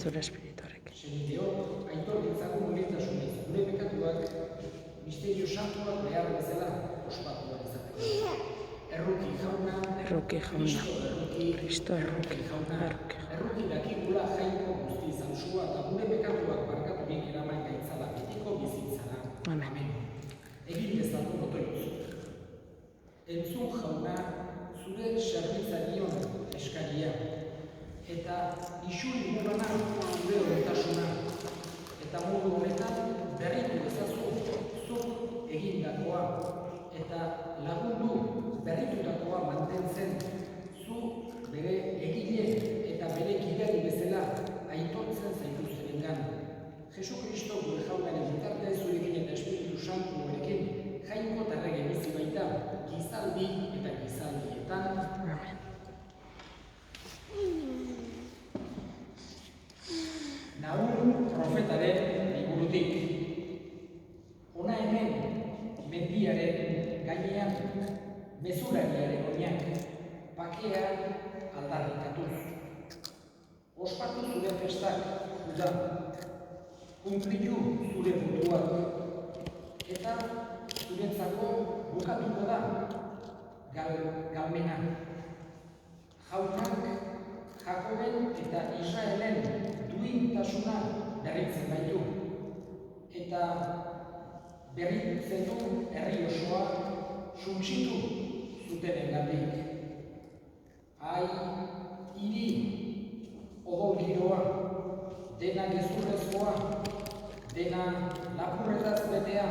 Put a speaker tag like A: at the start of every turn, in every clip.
A: zure espirituarekin.
B: Senideok, aitor ditzagun horietasunez, gure pekatuak, misterio santuak behar bezala ospatuak izateko. Erruki jauna,
A: Kristo erruki jauna.
B: Erruki dakigula jainko guzti zausua eta gure pekatuak barkaturik eraman gaitzala betiko bizitzara. Amen. Egin dezagun otoitzu. Entzun jauna, zure zerbitzarion eskaria. Eta isuri gugana zure horretasuna. Eta modu honetan berritu ezazu zuk egindakoa. Eta lagundu berritutakoa mantentzen zu bere egile eta bere kideri bezala aitortzen zaituztenengan. Jesu Kristo gure jaunaren bitartez zurekin eta Espiritu Santuarekin jainko eta errege bizi baita gizaldi eta gizaldietan. Nahum profetaren liburutik. Hona hemen mendiaren gainean mezurariaren oinak bakea aldarrikatuz. Ospatu zure festak, Juda, kumplitu zure buruak, eta zuretzako bukatuko da galmena. Jaunak, Jakoben eta Israelen duintasuna berritzen baitu, eta berritzen du herri osoa suntsitu zutenengatik. Ai, hiri odol giroa, dena gezurrezkoa, dena lapurretaz betea,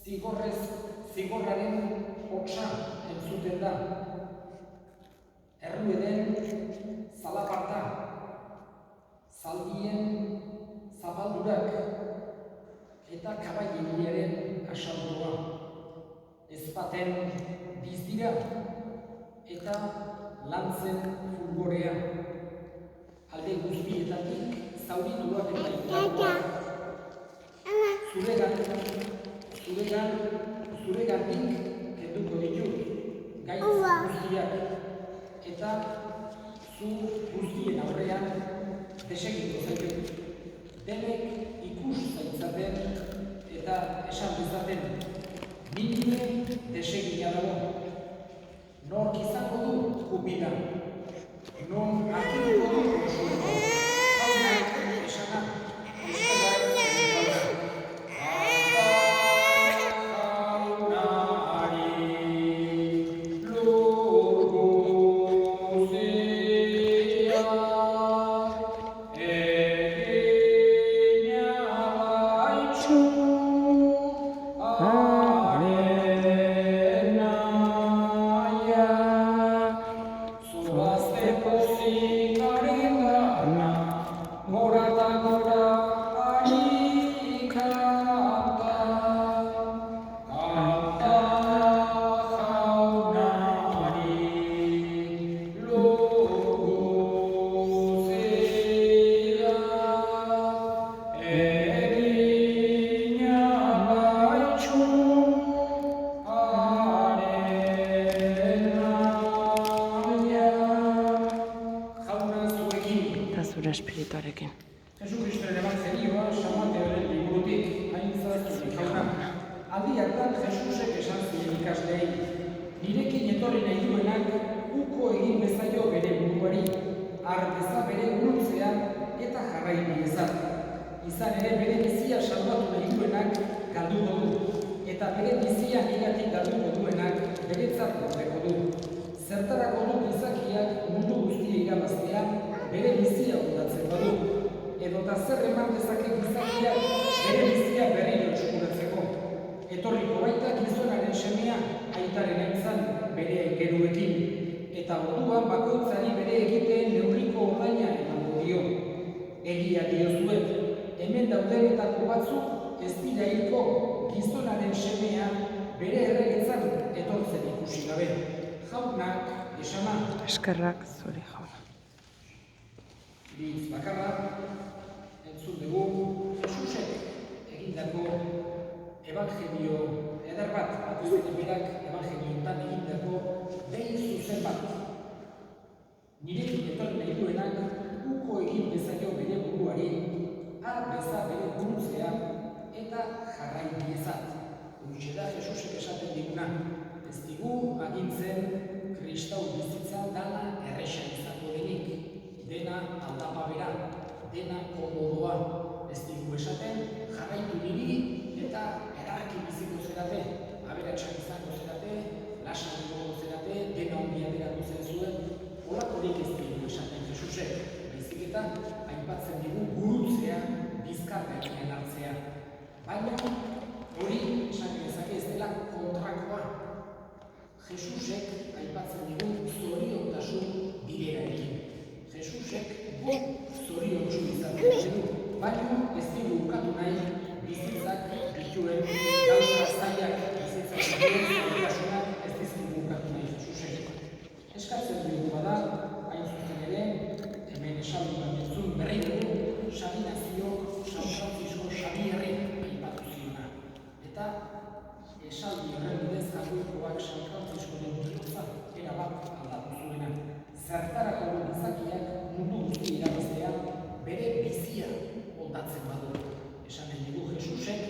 B: zigorraren hotsa entzuten da. Errueden zalaparta, zaldien zabaldurak, eta kabaileriaren asaltoa. Ezpaten bizdira eta lantzen fulgorea. Alde guztietatik zaurituak eta itagoak. Zuregatik kenduko ditut gaitz guztiak. Eta zu guztien aurrean desegiko zaitut. Denek ikus zaitzaten eta esan dezaten, nire desegina dago. Nork izango du jubila, non hartuko du konsuelo. Jaunak esana,
A: espirituarekin.
B: Jesu Kristoren ebangelioa San Mateoren liburutik aintzat jauna. Aldi hartan Jesusek esan zien ikasleei, nirekin etorri nahi duenak uko egin bezaio bere buruari, har deza bere guruntzean eta jarraitu dezan. Izan ere bere bizia salbatu nahi duenak galduko du, eta bere bizia negatik galduko duenak beretzat gordeko du. Zertarako du gizakiak mundu guztia irabaztea bere bizia ondatzen badu, edota zer eman dezake gizakiak bere bizia berriro eskuratzeko. Etorriko baita gizonaren semea aitaren aintzan bere geruekin, eta orduan bakoitzari bere egiteen neurriko ordaina emango dio. Egia diozuet, hemen daudenetako batzuk ez dira hilko gizonaren semea bere erregetzan etortzen ikusi gabe. Jaunak esana.
A: Eskerrak zure jauna.
B: Hitz bakarra, entzun dugu, Jesusek egindako evangelio eder bat, apostolak berak evangelioetan egindako dei zuzen bat. Nirekin etorri nahi duenak uko egin bezaio bere buruari, har beza bere burutzea eta jarrai diezat. Horixe da Jesusek esaten diguna, ez digu agintzen kristau bizitza dana erresa izango denik, dena aldapa bera, dena komodoa, ez digu esaten jarraitu niri eta erarki biziko zerate, aberatsak izango zerate, lasan egongo zerate, dena ongi aterako zuen, holakorik ez digu esaten Jesusek, baizik eta aipatzen digu gurutzea, bizkarrekin hartzea. Baina hori esan dezake ez dela kontrakoa. Jesusek aipatzen digu zoriontasun bidearekin. Jesusek zoriontsu izaten dugu, baina ez digu ukatu nahi bizitzak dituen gauza zailak bizitzak dituen zoriontasunak ez digu ukatu nahi Jesusek. Eskatzen dugu bada, hain zuzen ere, hemen esaldi bat entzun berri dugu, Sabinaziok San Francisco Xabierri aipatu ziona. Eta esaldi horren bidez Jagoikoak San Franciscoren bihotza erabat aldatu zuena. Zertarako gizakiak mundu guzti irabaztea bere bizia moldatzen badu. Esan nahi dugu Jesusek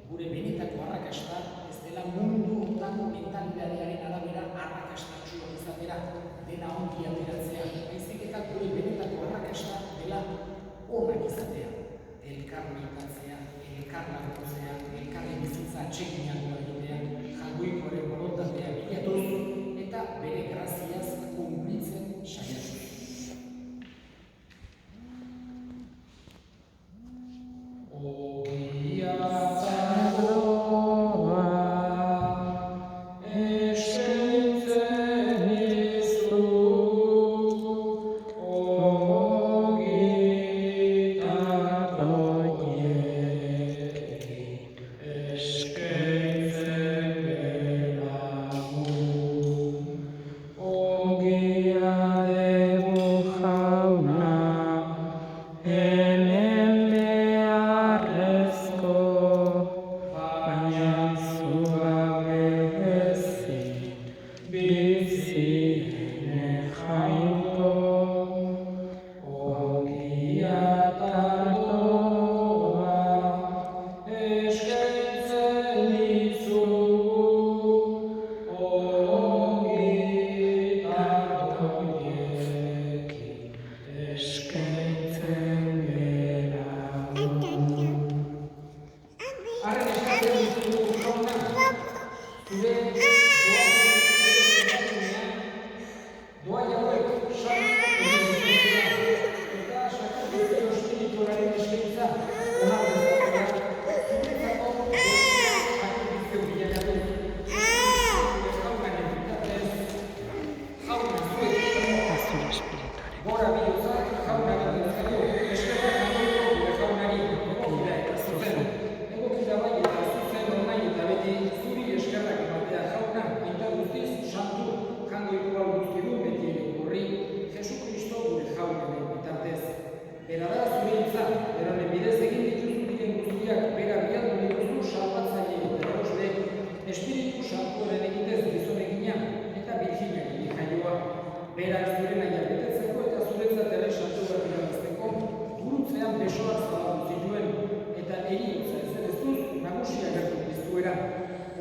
B: gure benetako arrakasta ez dela mundu honetako mentalitatearen arabera arrakastatsuak izatera, dena ongi ateratzea, baizik eta gure benetako arrakasta dela onak izatea. Elkarmaitatzea, elkarlaguntzea, elkarren bizitza atseginagoa egitea, Jaungoikoaren borondatea bilatuz eta bere graziaz kunplitzen saiatu.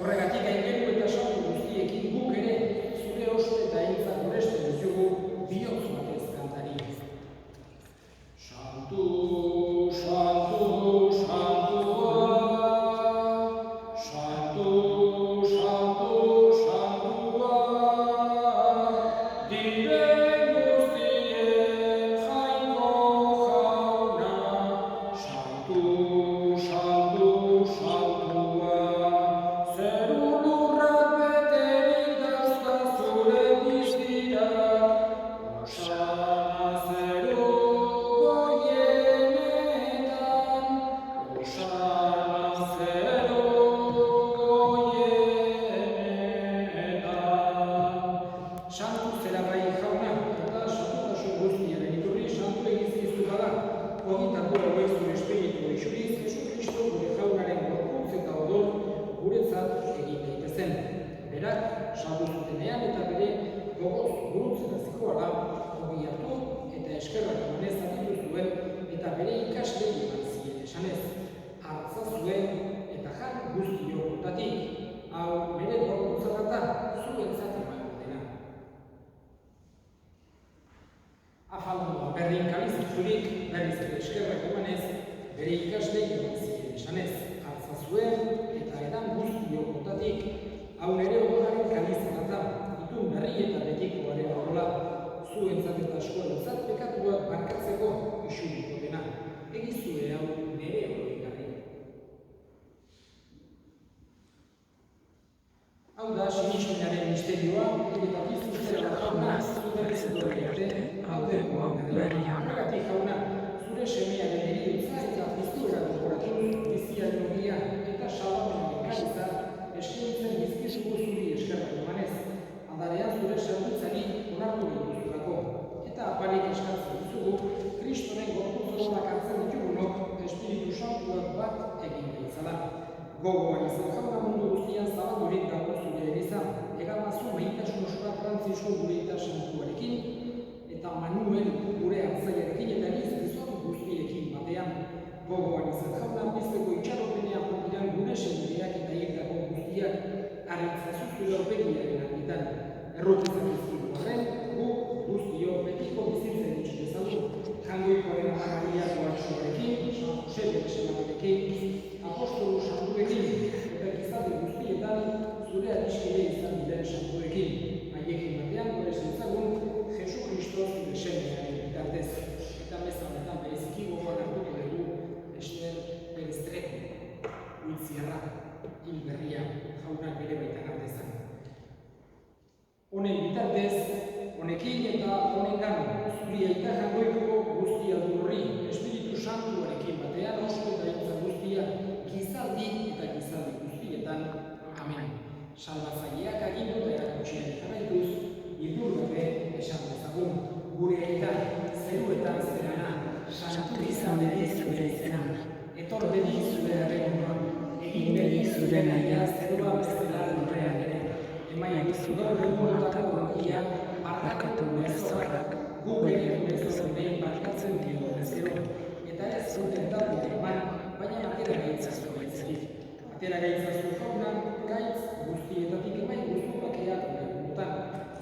B: Horregatik aingeru eta santu guztiekin guk ere zure oso eta hiltza goresten ditugu bihotz batez kantari. Santu, santu, santua, santu, santu, santua, diren guztien jainko jauna, santu, santu, santua. Berak saldu zutenean eta bere gogoz gurutzen hasiko ala ogi hartu eta eskerrak emanez aditu zuen eta bere ikaslei eman zien esanez. Hartza zuen eta jan guztiok honetatik, hau bere gorputza da zuentzat emango dena. Afaldoa berdin kalizitzurik, berriz ere eskerrak emanez, bere ikaslei eman zien esanez. Hartza zuen eta edan guztiok honetatik, hau nere odolaren kalizitza da, itun berri eta betikoaren horrela, zuentzat eta askorentzat pekatuak barkatzeko isuriko dena. Egizue hau nere oroigarri. Hau da, sinismenaren misterioa, eta bizuzera jauna, zuberriz arte, hau dengoa horregatik jauna, zure semearen eriotza eta biztuera gogoratuz, biziaren ogia eta salamenaren kaliza, eskaintzen bizkizuko zuri eskerrak emanez, adarean zure zerbitzari onartu dituzulako, eta apalik eskatzen dizugu, Kristoren gorputzoak hartzen ditugunok, Espiritu Santuak bat egin gaitzala. Gogoa izan jauna mundu guztian zabaldurik dago zure erizan, egamazu mehitasun osoa Frantzisko gure eta santuarekin, eta Manuel gure hartzaiarekin eta gizon guztiekin batean. Gogoan izan jauna bizteko itxaropenean jokiran gure sendeak eta hildako guztiak, arritzazu zure orpegiaren argitan. Errotizak izkigu horren, gu guztio betiko bizitzen itxutezalu. Jangoikoaren amagariako atxoarekin, San Jose bere semanarekin, apostolu santuekin, eta gizalde guztietan zure adiskide izan diren santuekin. Haiekin batean gure zentzagun, Jesu Kristo zure semearen bitartez. Eta mezanetan bereziki gogoan hartuko dugu, Ester Pereztreko, Uitziarra, Hilberria, jaunak bere baitan artezan. Honen bitartez, honekin eta honengan, zuri aita jangoiko guztia du horri, Espiritu Santuarekin batean, oso eta hitza guztia, gizaldi eta gizaldi guztietan. Amen. Salbatzaileak agindu eta erakutxean jarraituz, hildur gabe esan dezagun, gure aita zeruetan zerana, santu izan bedi zure izan, etor bedi zure arregonoa, egin bedi zure naia zerua bezala lurrean ere, emain zudor egunotako agia, barkatu gure zorrak, gu bere gure behin barkatzen digun zero, eta ez zuten datu eman, baina atera gaitzazu gaitzerik. Atera gaitzazu jauna, gaitz guztietatik emain guztuakeak gure gutan,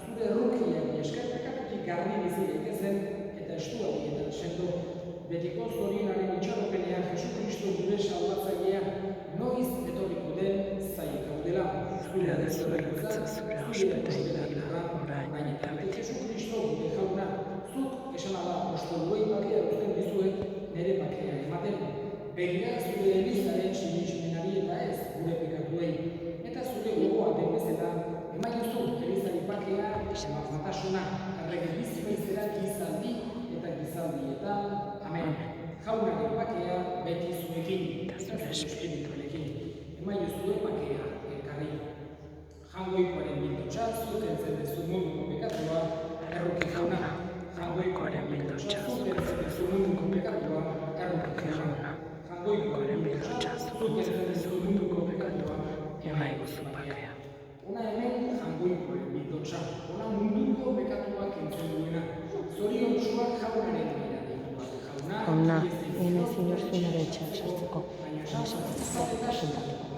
B: zure errukiak eskerpekatutik garbi bizi daitezen eta estua dietan sendo, betiko zorionaren itxaropenean Jesu Kristo gure salbatzailea, noiz etorriko den zaik gaudela, zure adezurekuntza, zure ospeta indarra, orain eta beti. Jesu Kristo gure jauna, zuk esan ala apostoluei bakea uzten dizuet, nere bakea ematen. Begira zure elizaren sinismenari eta ez gure pekatuei. Eta zure gogoa den bezala, emaiozu elizari bakea, matasuna, errege bizibaitzera gizaldi eta gizaldietan. Amen. Jaunaren bakea beti zuekin, eta zure espirituarekin. Emaiozu bakea elkarri. Jangoikoaren bildotxa, zuk entzendezu munduko pekatua, erruki jauna. Jangoikoaren bildotxa, zuk entzendezu munduko pekatua, erruki jauna. Jangoikoaren bildotxa, zuk entzendezu munduko pekatua, emaiguzu bakea. Ona hemen jangoikoaren bildotxa, ona munduko pekatuak entzen duena. Zorion zuak jaunaren dira dituak jauna.
A: Jauna, ene zinor zunare etxean sartzeko, baina esatzeko presentatuko.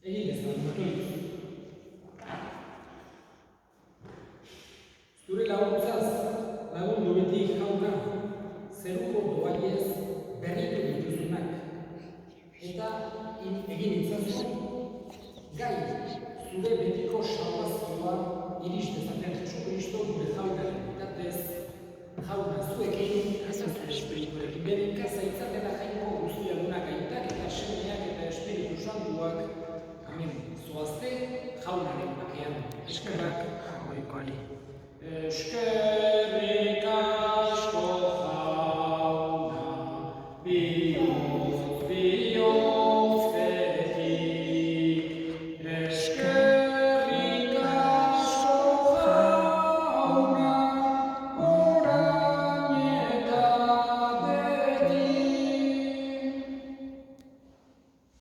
B: Egin ez da dut. Zure laguntzaz, lagundu beti jauna, zeruko doaiez berritu dituzunak. Eta egin itzazu, gai, zure betiko salvazioa iristezaten Jesu Kristo gure jaunaren jaunaren bakean.
A: Eskerrak goikoari.
B: Esker